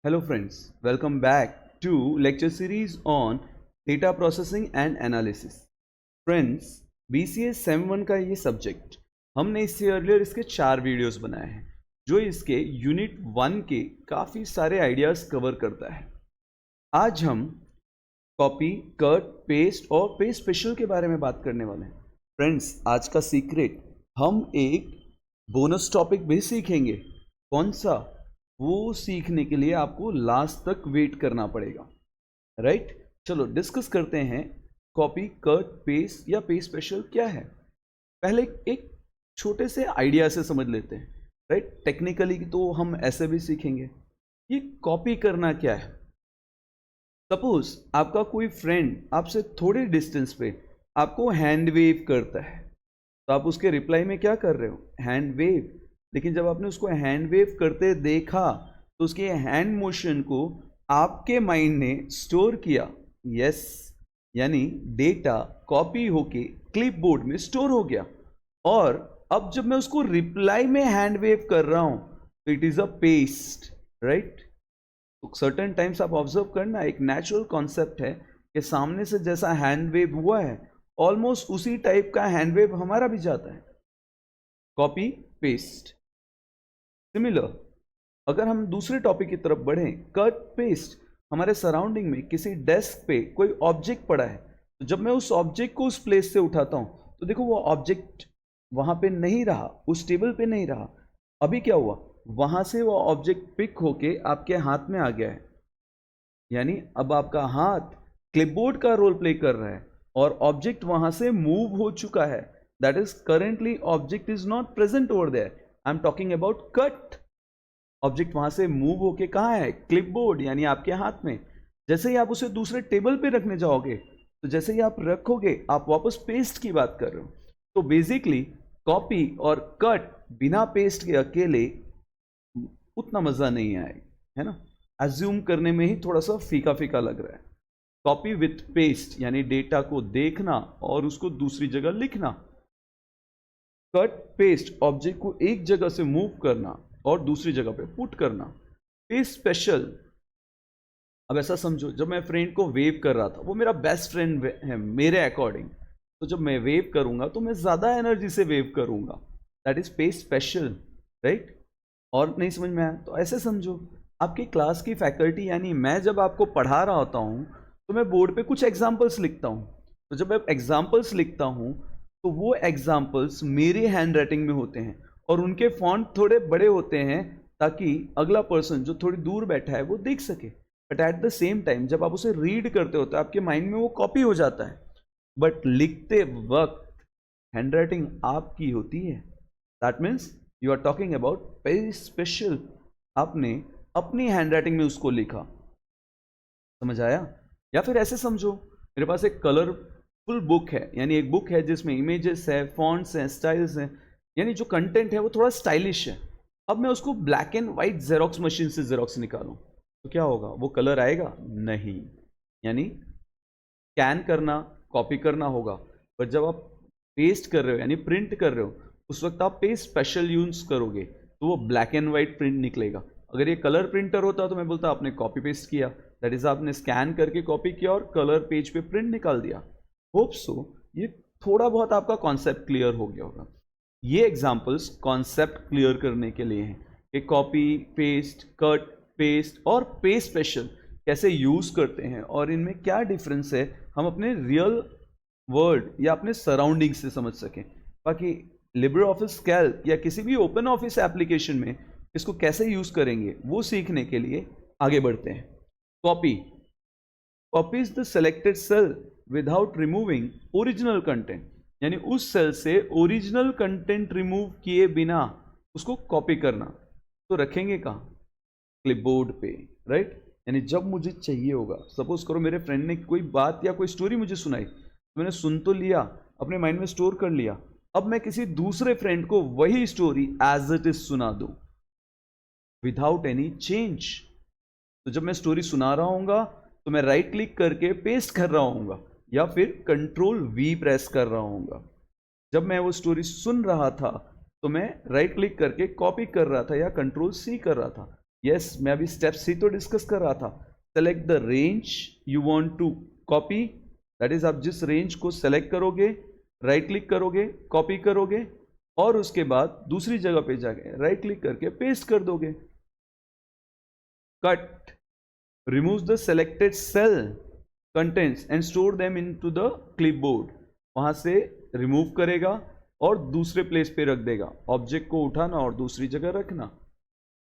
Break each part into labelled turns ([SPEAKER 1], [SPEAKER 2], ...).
[SPEAKER 1] Hello friends, welcome back to lecture series on data processing and analysis. Friends, BCS same 1 का ये subject हमने इससे earlier इसके 4 videos बनाए हैं जो इसके यूनिट 1 के काफ़ी सारे आइडियाज़ कवर करता है। आज हम कॉपी, कट, पेस्ट और पेस्ट स्पेशल के बारे में बात करने वाले हैं। फ्रेंड्स, आज का सीक्रेट, हम एक बोनस टॉपिक भी सीखेंगे। कौन सा? वो सीखने के लिए आपको लास्ट तक वेट करना पड़ेगा, राइट? चलो डिस्कस करते हैं कॉपी, कट, पेस्ट या पेस्ट स्पेशल क्या है। पहले एक छोटे से आइडिया से समझ लेते हैं, राइट? टेक्निकली तो हम ऐसे भी सीखेंगे। ये कॉपी करना क्या है? सपोज आपका कोई फ्रेंड आपसे थोड़े डिस्टेंस पे आपको हैंड वेव करता है, तो आप उसके रिप्लाई में क्या कर रहे हो? Hand wave. लेकिन जब आपने उसको हैंड वेव करते देखा तो उसके हैंड मोशन को आपके माइंड ने स्टोर किया। यस, यानी डेटा कॉपी होके क्लिपबोर्ड में स्टोर हो गया। और अब जब मैं उसको रिप्लाई में हैंड वेव कर रहा हूं तो it is a paste, right? तो सर्टेन टाइम्स आप ऑब्जर्व करना, एक नेचुरल कॉन्सेप्ट है कि सामने से जैसा हैंड वेव हुआ है ऑलमोस्ट उसी टाइप का हैंड वेव हमारा भी जाता है। Copy, paste. सिमिलर, अगर हम दूसरे टॉपिक की तरफ बढ़ें, कट, पेस्ट, हमारे सराउंडिंग में किसी डेस्क पे कोई ऑब्जेक्ट पड़ा है, तो जब मैं उस ऑब्जेक्ट को उस प्लेस से उठाता हूं तो देखो वो ऑब्जेक्ट वहां पे नहीं रहा, उस टेबल पे नहीं रहा। अभी क्या हुआ? वहां से वो ऑब्जेक्ट पिक होके आपके हाथ में आ गया है। यानी अब आपका हाथ क्लिपबोर्ड का रोल प्ले कर रहा है और ऑब्जेक्ट वहां से मूव हो चुका है। That is currently object is not present over there. I am talking about cut. Object वहां से मूव होके कहाँ है? क्लिपबोर्ड, यानी आपके हाथ में। जैसे ही आप उसे दूसरे टेबल पे रखने जाओगे तो जैसे ही आप रखोगे आप वापस पेस्ट की बात कर रहे हो। तो बेसिकली कॉपी और कट बिना पेस्ट के अकेले उतना मजा नहीं आएगा, है ना? एज्यूम करने में ही थोड़ा सा फीका फीका लग रहा है। कॉपी विथ पेस्ट यानी डेटा को देखना और उसको दूसरी जगह लिखना। कट, पेस्ट, ऑब्जेक्ट को एक जगह से मूव करना और दूसरी जगह पे पुट करना। पेस्ट स्पेशल, अब ऐसा समझो, जब मैं फ्रेंड को वेव कर रहा था, वो मेरा बेस्ट फ्रेंड है मेरे अकॉर्डिंग, तो जब मैं वेव करूंगा तो मैं ज्यादा एनर्जी से वेव करूंगा। That is paste special, right? और नहीं समझ में आया तो ऐसे समझो, आपकी क्लास की फैकल्टी यानी मैं जब आपको पढ़ा रहा होता हूँ तो मैं बोर्ड पे कुछ एग्जाम्पल्स लिखता हूँ। तो जब मैं एग्जाम्पल्स लिखता हूँ तो वो एग्जाम्पल्स मेरे हैंड राइटिंग में होते हैं और उनके फॉन्ट थोड़े बड़े होते हैं ताकि अगला पर्सन जो थोड़ी दूर बैठा है वो देख सके। But at the same time जब आप उसे रीड करते हो तो आपके माइंड में वो कॉपी हो जाता है। बट लिखते वक्त हैंड राइटिंग आपकी होती है। That means you are talking about very special. आपने अपनी हैंड राइटिंग में उसको लिखा। समझ आया? या फिर ऐसे समझो, मेरे पास एक कलरफुल बुक है, यानी एक बुक है जिसमें इमेजेस है, फॉन्ट्स हैं, स्टाइल्स हैं, यानी जो कंटेंट है वो थोड़ा स्टाइलिश है। अब मैं उसको black and white xerox machine से जेरोक्स निकालूं तो क्या होगा? वो कलर आएगा? नहीं। यानी स्कैन करना, कॉपी करना होगा। पर जब आप पेस्ट कर रहे हो यानी प्रिंट कर रहे हो, उस वक्त आप पेस्ट स्पेशल यूज करोगे तो वो ब्लैक एंड वाइट प्रिंट निकलेगा। अगर ये कलर प्रिंटर होता तो मैं बोलता आपने कॉपी पेस्ट किया, दैट इज आपने स्कैन करके कॉपी किया और कलर पेज पे प्रिंट निकाल दिया। होप सो ये थोड़ा बहुत आपका कॉन्सेप्ट क्लियर हो गया होगा। ये एग्जांपल्स कॉन्सेप्ट क्लियर करने के लिए हैं कि कॉपी, पेस्ट, कट, पेस्ट और पेस्ट स्पेशल कैसे यूज करते हैं और इनमें क्या डिफरेंस है, हम अपने रियल वर्ल्ड या अपने सराउंडिंग से समझ सकें। बाकी लिब्रे ऑफिस कैल्क या किसी भी ओपन ऑफिस एप्लीकेशन में इसको कैसे यूज करेंगे वो सीखने के लिए आगे बढ़ते हैं। Copy, copy is the selected cell without removing original content, यानी उस सेल से ओरिजिनल कंटेंट रिमूव किए बिना उसको कॉपी करना। तो रखेंगे कहाँ? क्लिपबोर्ड पे, राइट? यानी जब मुझे चाहिए होगा, सपोज करो मेरे फ्रेंड ने कोई बात या कोई स्टोरी मुझे सुनाई, तो मैंने सुन तो लिया, अपने माइंड में स्टोर कर लिया। अब मैं किसी दूसरे फ्रेंड को वही स्टोरी एज इट इज सुना दूं विदाउट एनी चेंज। तो जब मैं स्टोरी सुना रहा हूँगा तो मैं राइट क्लिक करके पेस्ट कर रहा हूँगा या फिर कंट्रोल वी प्रेस कर रहा हूँगा। जब मैं वो स्टोरी सुन रहा था तो मैं राइट क्लिक करके कॉपी कर रहा था या कंट्रोल सी कर रहा था। यस, मैं अभी स्टेप्स ही तो डिस्कस कर रहा था। Select the range you want to copy, that is आप जिस रेंज को सेलेक्ट करोगे, राइट क्लिक करोगे, कॉपी करोगे और उसके बाद दूसरी जगह पे जाके राइट क्लिक करके पेस्ट कर दोगे। Cut removes the selected cell contents and store them into the clipboard, वहां से रिमूव करेगा और दूसरे प्लेस पे रख देगा। ऑब्जेक्ट को उठाना और दूसरी जगह रखना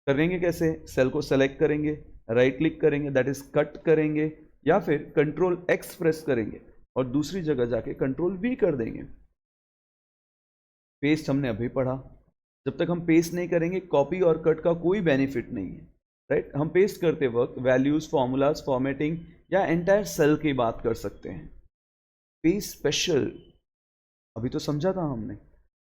[SPEAKER 1] करेंगे कैसे? सेल को सेलेक्ट करेंगे, राइट क्लिक करेंगे, दैट इज कट करेंगे, या फिर कंट्रोल एक्स प्रेस करेंगे और दूसरी जगह जाके कंट्रोल वी कर देंगे। पेस्ट हमने अभी पढ़ा। जब तक हम पेस्ट नहीं करेंगे कॉपी और कट का कोई बेनिफिट नहीं है, राइट? हम पेस्ट करते वक्त वैल्यूज, फॉर्मूलाज, फॉर्मेटिंग या एंटायर सेल की बात कर सकते हैं। पेस्ट स्पेशल अभी तो समझा था हमने।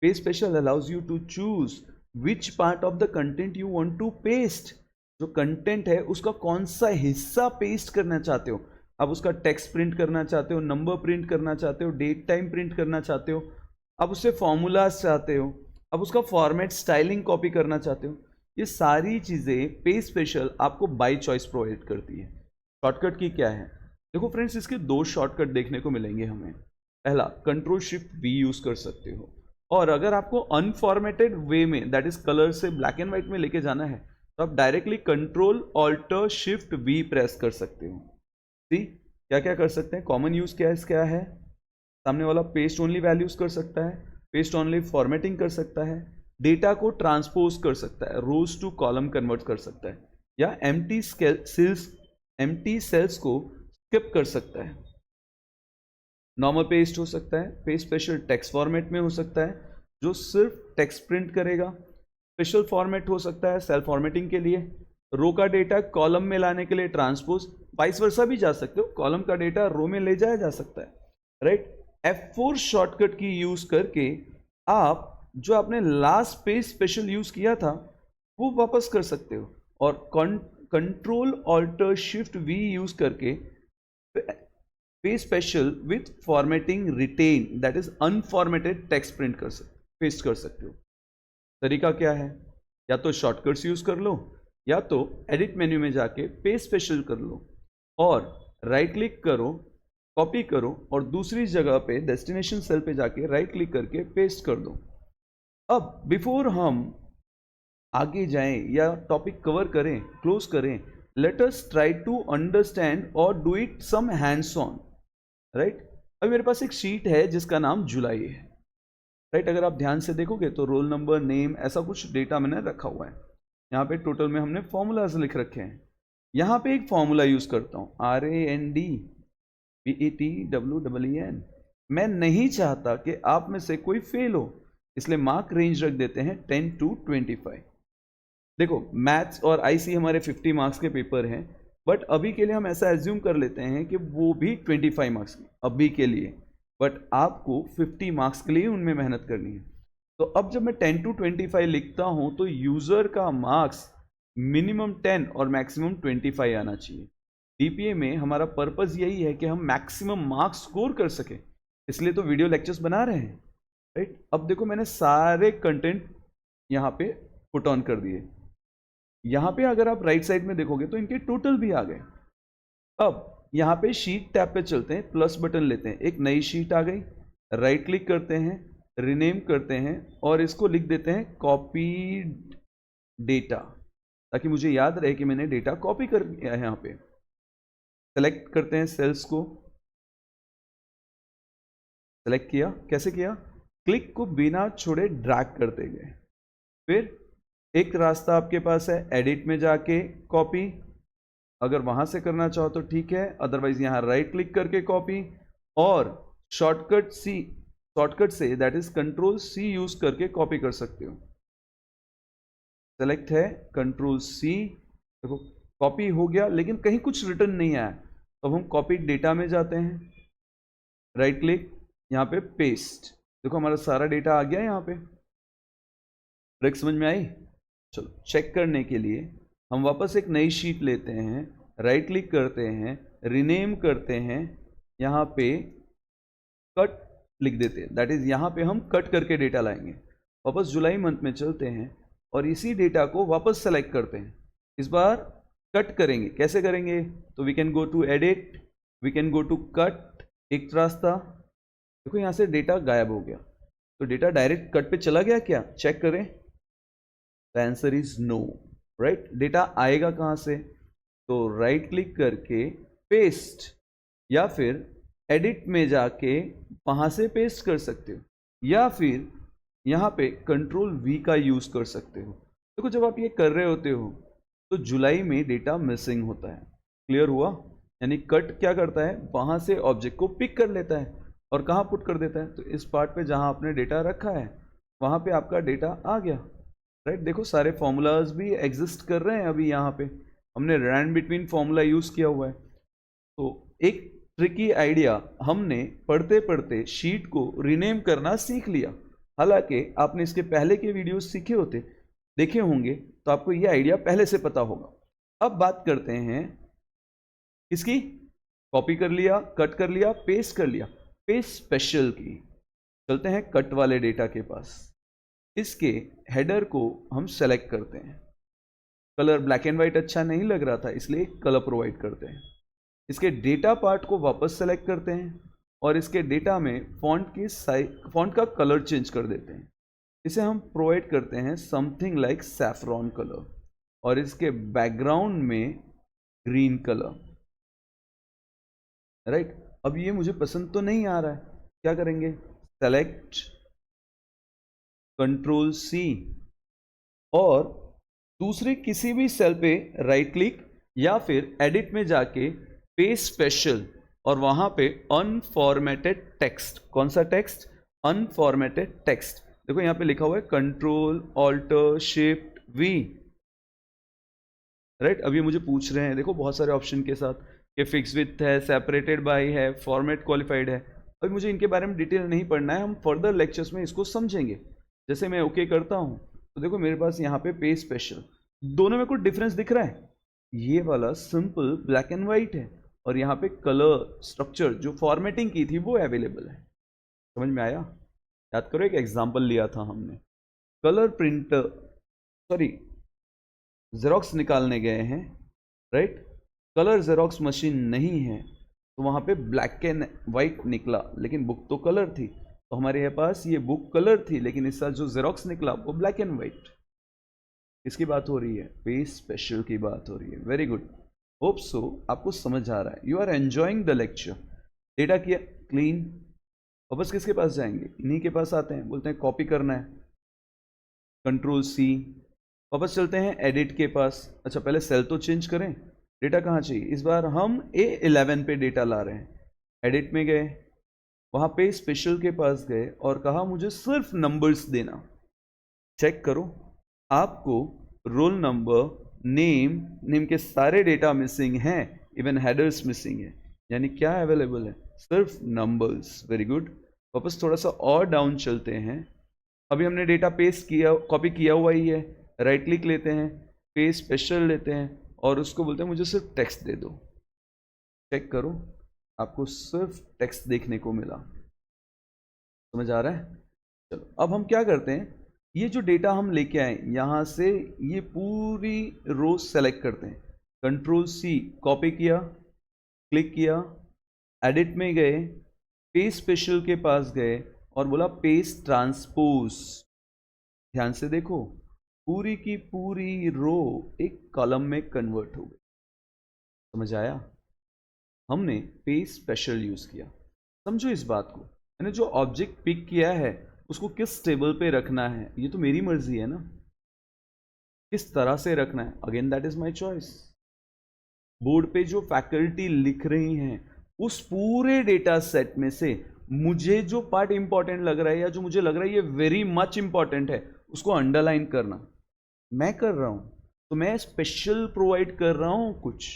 [SPEAKER 1] Paste special allows you to choose which part of the content you want to paste. जो कंटेंट है उसका कौन सा हिस्सा पेस्ट करना चाहते हो। आप उसका टेक्स्ट प्रिंट करना चाहते हो, नंबर प्रिंट करना चाहते हो, डेट टाइम प्रिंट करना चाहते हो, आप उससे फॉर्मूलाज चाहते हो, आप उसका फॉर्मेट, स्टाइलिंग कॉपी करना चाहते हो। ये सारी चीज़ें पेस्ट स्पेशल आपको बाय चॉइस प्रोवाइड करती है। शॉर्टकट की क्या है? देखो फ्रेंड्स, इसके दो शॉर्टकट देखने को मिलेंगे हमें। पहला, कंट्रोल शिफ्ट वी यूज कर सकते हो, और अगर आपको अनफॉर्मेटेड वे में, दैट इज कलर से ब्लैक एंड व्हाइट में लेके जाना है, तो आप directly control alt shift V press कर सकते हो। सी क्या क्या कर सकते हैं? कॉमन यूज क्या है? सामने वाला पेस्ट ओनली वैल्यूज कर सकता है, पेस्ट ओनली फॉर्मेटिंग कर सकता है, डेटा को ट्रांसपोज कर सकता है, रोज टू कॉलम कन्वर्ट कर सकता है, या एम्प्टी सेल्स को स्किप कर सकता है। नॉर्मल पेस्ट हो सकता है, पेस्ट स्पेशल टेक्स्ट फॉर्मेट में हो सकता है जो सिर्फ टेक्स्ट प्रिंट करेगा, स्पेशल फॉर्मेट हो सकता है सेल फॉर्मेटिंग के लिए, रो का डेटा कॉलम में लाने के लिए ट्रांसपोज, वाइस वर्सा भी जा सकते हो, कॉलम का डेटा रो में ले जाया जा सकता है, राइट? F4 शॉर्टकट की यूज करके आप जो आपने लास्ट पेज स्पेशल यूज किया था वो वापस कर सकते हो, और control alt shift V use करके page special with formatting written, that is unformatted text print कर सकते, पेस्ट कर सकते हो। तरीका क्या है? या तो शॉर्टकट्स यूज कर लो, या तो एडिट मेन्यू में जाके पेज स्पेशल कर लो और राइट क्लिक करो, कॉपी करो और दूसरी जगह पे डेस्टिनेशन सेल पे जाके राइट क्लिक करके पेस्ट कर दो। अब बिफोर हम आगे जाएं या टॉपिक कवर करें, क्लोज करें, let us try to understand और do it some hands on, right? अभी मेरे पास एक शीट है जिसका नाम जुलाई है, राइट? अगर आप ध्यान से देखोगे तो रोल नंबर, नेम, ऐसा कुछ डेटा मैंने रखा हुआ है। यहाँ पे टोटल में हमने फॉर्मूलाज लिख रखे हैं। यहाँ पे एक फॉर्मूला यूज करता हूँ, RAND BETWEEN। मैं नहीं चाहता कि आप में से कोई फेल हो, इसलिए मार्क रेंज रख देते हैं 10 to 25। देखो, मैथ्स और आईसी हमारे 50 मार्क्स के पेपर हैं, बट अभी के लिए हम ऐसा एज्यूम कर लेते हैं कि वो भी 25 मार्क्स की अभी के लिए, बट आपको 50 मार्क्स के लिए उनमें मेहनत करनी है। तो अब जब मैं 10 to 25 लिखता हूं तो यूजर का मार्क्स मिनिमम 10 और मैक्सिमम 25 आना चाहिए। डीपीए में हमारा पर्पस यही है कि हम मैक्सिमम मार्क्स स्कोर कर सके, इसलिए तो वीडियो लेक्चर्स बना रहे हैं, राइट? अब देखो, मैंने सारे कंटेंट यहाँ पे पुट ऑन कर दिए। यहाँ पे अगर आप राइट साइड में देखोगे तो इनके टोटल भी आ गए। अब यहाँ पे शीट टैब पे चलते हैं, प्लस बटन लेते हैं, एक नई शीट आ गई, राइट क्लिक करते हैं, रीनेम करते हैं और इसको लिख देते हैं कॉपी डेटा, ताकि मुझे याद रहे कि मैंने डेटा कॉपी कर दिया है। यहाँ पे सेलेक्ट करते हैं, सेल्स को सेलेक्ट किया। कैसे किया? क्लिक को बिना छोड़े ड्रैग करते गए। फिर एक रास्ता आपके पास है, एडिट में जाके कॉपी, अगर वहां से करना चाहो तो ठीक है, अदरवाइज यहां राइट क्लिक करके कॉपी, और शॉर्टकट से that is control C use करके कॉपी कर सकते हो। सेलेक्ट है, कंट्रोल सी, देखो कॉपी हो गया, लेकिन कहीं कुछ रिटर्न नहीं आया, तो अब हम कॉपी डेटा में जाते हैं, राइट क्लिक, यहाँ पे पेस्ट, देखो हमारा सारा डेटा आ गया यहाँ पे। ट्रिक समझ में आई? चलो, चेक करने के लिए हम वापस एक नई शीट लेते हैं, राइट क्लिक करते हैं, रीनेम करते हैं, यहाँ पे कट लिख देते हैं, दैट इज यहाँ पे हम कट करके डेटा लाएंगे। वापस जुलाई मंथ में चलते हैं और इसी डेटा को वापस सेलेक्ट करते हैं, इस बार कट करेंगे, कैसे करेंगे? तो we can go to edit, we can go to cut, एक रास्ता। देखो यहाँ से डेटा गायब हो गया, तो डेटा डायरेक्ट कट पे चला गया क्या? चेक करें। The answer is no, right. Data आएगा कहाँ से? तो राइट क्लिक करके पेस्ट, या फिर एडिट में जाके वहाँ से पेस्ट कर सकते हो, या फिर यहाँ पे कंट्रोल वी का यूज़ कर सकते हो। देखो जब आप ये कर रहे होते हो तो जुलाई में डेटा मिसिंग होता है। क्लियर हुआ? यानी कट क्या करता है, वहाँ से ऑब्जेक्ट को पिक कर लेता है और कहाँ पुट कर देता है, तो इस पार्ट पे जहाँ आपने डेटा रखा है वहाँ पे आपका डेटा आ गया, राइट। देखो सारे फॉर्मूलाज भी एग्जिस्ट कर रहे हैं अभी, यहाँ पे हमने रैंड बिटवीन फॉर्मूला यूज़ किया हुआ है। तो एक ट्रिकी आइडिया हमने पढ़ते पढ़ते शीट को रीनेम करना सीख लिया। हालांकि आपने इसके पहले के वीडियोस सीखे होते, देखे होंगे, तो आपको ये आइडिया पहले से पता होगा। अब बात करते हैं इसकी, कॉपी कर लिया, कट कर लिया, पेस्ट कर लिया, पेस्ट स्पेशल की। चलते हैं कट वाले डेटा के पास। इसके हेडर को हम सेलेक्ट करते हैं। कलर ब्लैक एंड वाइट अच्छा नहीं लग रहा था, इसलिए कलर प्रोवाइड करते हैं। इसके डेटा पार्ट को वापस सेलेक्ट करते हैं और इसके डेटा में फॉन्ट का कलर चेंज कर देते हैं। इसे हम प्रोवाइड करते हैं समथिंग लाइक सैफरॉन कलर, और इसके बैकग्राउंड में ग्रीन कलर, राइट। अब ये मुझे पसंद तो नहीं आ रहा है, क्या करेंगे? सेलेक्ट, कंट्रोल सी, और दूसरे किसी भी सेल पे राइट क्लिक या फिर एडिट में जाके पेस्ट स्पेशल, और वहां पे अनफॉर्मेटेड टेक्स्ट। कौन सा टेक्स्ट? Unformatted text. देखो यहाँ पे लिखा हुआ है control alt shift V, right. अभी मुझे पूछ रहे हैं, देखो बहुत सारे ऑप्शन के साथ, कि फिक्स विथ है, सेपरेटेड बाय है, फॉर्मेट क्वालिफाइड है। अभी मुझे इनके बारे में डिटेल नहीं पढ़ना है, हम फर्दर लेक्चर्स में इसको समझेंगे। जैसे मैं ओके करता हूँ तो देखो मेरे पास यहाँ पे पेज स्पेशल, दोनों में कुछ डिफरेंस दिख रहा है। ये वाला सिंपल ब्लैक एंड वाइट है, और यहाँ पे कलर स्ट्रक्चर जो फॉर्मेटिंग की थी वो अवेलेबल है। समझ में आया? याद करो एक एग्जाम्पल लिया था हमने, कलर प्रिंटर, सॉरी जेरोक्स निकालने गए हैं, राइट। कलर जेरोक्स मशीन नहीं है, तो वहाँ पे ब्लैक एंड वाइट निकला, लेकिन बुक तो कलर थी। तो हमारे पास ये बुक कलर थी, लेकिन इस साथ जो जेरोक्स निकला वो ब्लैक एंड वाइट। किसकी बात हो रही है? पेज स्पेशल की बात हो रही है। वेरी गुड, होप सो आपको समझ आ रहा है, you are enjoying the lecture. Data किया क्लीन, वापस किसके पास जाएंगे? इन्हीं के पास आते हैं, बोलते हैं कॉपी करना है, कंट्रोल सी, वापस चलते हैं एडिट के पास। अच्छा पहले सेल तो चेंज करें, डेटा कहाँ चाहिए? इस बार हम A11 पे डेटा ला रहे हैं। एडिट में गए, वहाँ पे स्पेशल के पास गए और कहा मुझे सिर्फ नंबर्स देना। चेक करो, आपको रोल नंबर, नेम के सारे डेटा मिसिंग हैं, इवन हेडर्स मिसिंग है, यानी क्या अवेलेबल है? सिर्फ नंबर्स। वेरी गुड, वापस थोड़ा सा और डाउन चलते हैं। अभी हमने डेटा पेस्ट किया, कॉपी किया हुआ ही है, राइट क्लिक लेते हैं, पेस्ट स्पेशल लेते हैं और उसको बोलते हैं मुझे सिर्फ टेक्स्ट दे दो। चेक करो, आपको सिर्फ टेक्स्ट देखने को मिला। समझ आ रहा है? चलो अब हम क्या करते हैं, ये जो डेटा हम लेके आए यहाँ से ये पूरी रो सेलेक्ट करते हैं, कंट्रोल सी, कॉपी किया, क्लिक किया, एडिट में गए, पेस्ट स्पेशल के पास गए और बोला पेस्ट ट्रांसपोज। ध्यान से देखो, पूरी की पूरी रो एक कॉलम में कन्वर्ट हो गई। समझ आया? हमने पेस्ट स्पेशल यूज किया। समझो इस बात को, मैंने जो ऑब्जेक्ट पिक किया है उसको किस टेबल पे रखना है ये तो मेरी मर्जी है ना, किस तरह से रखना है, again that is my choice. Board पे जो फैकल्टी लिख रही हैं उस पूरे डेटा सेट में से मुझे जो पार्ट इंपॉर्टेंट लग रहा है या जो मुझे लग रहा है ये वेरी मच इंपॉर्टेंट है उसको अंडरलाइन करना मैं कर रहा हूं, तो मैं स्पेशल प्रोवाइड कर रहा हूं कुछ।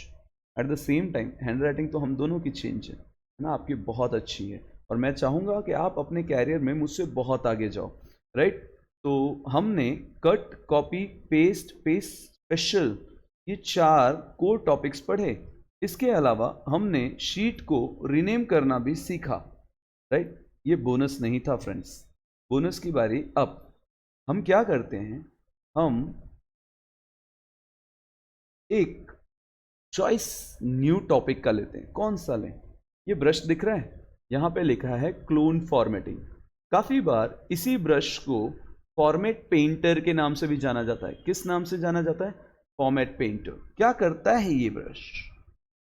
[SPEAKER 1] At the same time hand writing तो हम दोनों की चेंज है ना, आपकी बहुत अच्छी है और मैं चाहूंगा कि आप अपने कैरियर में मुझसे बहुत आगे जाओ, राइट। तो हमने cut, copy, paste, paste special, ये 4 कोर टॉपिक्स पढ़े। इसके अलावा हमने शीट को रीनेम करना भी सीखा, राइट। ये बोनस नहीं था फ्रेंड्स, बोनस की बारी अब। हम क्या करते हैं, हम एक चॉइस न्यू टॉपिक का लेते हैं। कौन सा लें? ये ब्रश दिख रहा है, यहाँ पे लिखा है क्लोन फॉर्मेटिंग। काफ़ी बार इसी ब्रश को फॉर्मेट पेंटर के नाम से भी जाना जाता है। किस नाम से जाना जाता है? Format painter. क्या करता है ये ब्रश?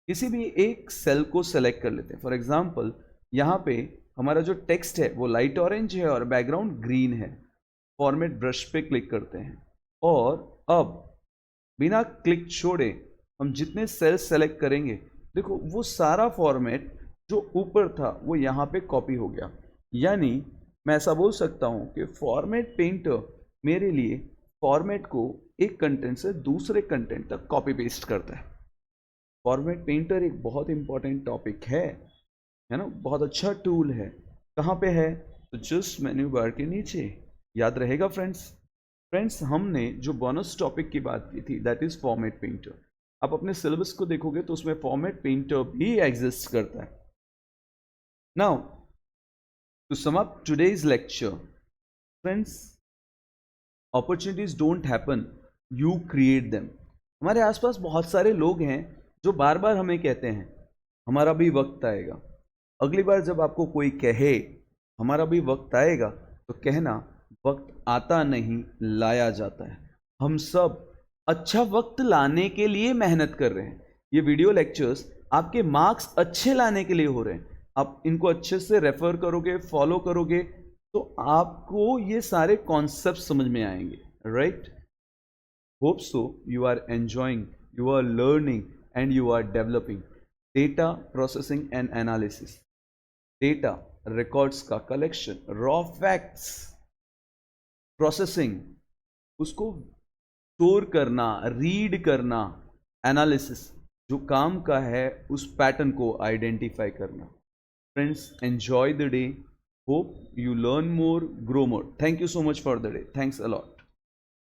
[SPEAKER 1] किसी भी एक सेल को सेलेक्ट कर लेते हैं। फॉर एग्जाम्पल यहाँ पे हमारा जो टेक्स्ट है वो लाइट ऑरेंज है और बैकग्राउंड ग्रीन है। फॉर्मेट ब्रश पे क्लिक करते हैं और अब बिना क्लिक छोड़े हम जितने सेल्स सेलेक्ट करेंगे, देखो वो सारा फॉर्मेट जो ऊपर था वो यहाँ पे कॉपी हो गया। यानी मैं ऐसा बोल सकता हूँ कि फॉर्मेट पेंटर मेरे लिए फॉर्मेट को एक कंटेंट से दूसरे कंटेंट तक कॉपी पेस्ट करता है। फॉर्मेट पेंटर एक बहुत इंपॉर्टेंट टॉपिक है ना, बहुत अच्छा टूल है। कहाँ पे है? तो जस्ट मेन्यू बार के नीचे। याद रहेगा फ्रेंड्स हमने जो बोनस टॉपिक की बात की थी दैट इज फॉर्मेट पेंटर। आप अपने सिलेबस को देखोगे तो उसमें फॉर्मेट पेंटर भी एग्जिस्ट करता है। Now to sum up today's lecture, friends, opportunities don't happen, you create them. हमारे आसपास बहुत सारे लोग हैं जो बार बार हमें कहते हैं हमारा भी वक्त आएगा। अगली बार जब आपको कोई कहे हमारा भी वक्त आएगा तो कहना वक्त आता नहीं, लाया जाता है। हम सब अच्छा वक्त लाने के लिए मेहनत कर रहे हैं। ये वीडियो लेक्चर्स आपके मार्क्स अच्छे लाने के लिए हो रहे हैं। आप इनको अच्छे से रेफर करोगे, फॉलो करोगे तो आपको ये सारे कॉन्सेप्ट समझ में आएंगे, right? Hope so you are enjoying, you are learning and you are developing. Data processing and analysis, data records का कलेक्शन, रॉ फैक्ट्स, प्रोसेसिंग, उसको स्टोर करना, रीड करना, एनालिसिस, जो काम का है उस पैटर्न को आइडेंटिफाई करना। Friends, enjoy the day, hope you learn more, grow more. Thank you so much for the day. Thanks a lot.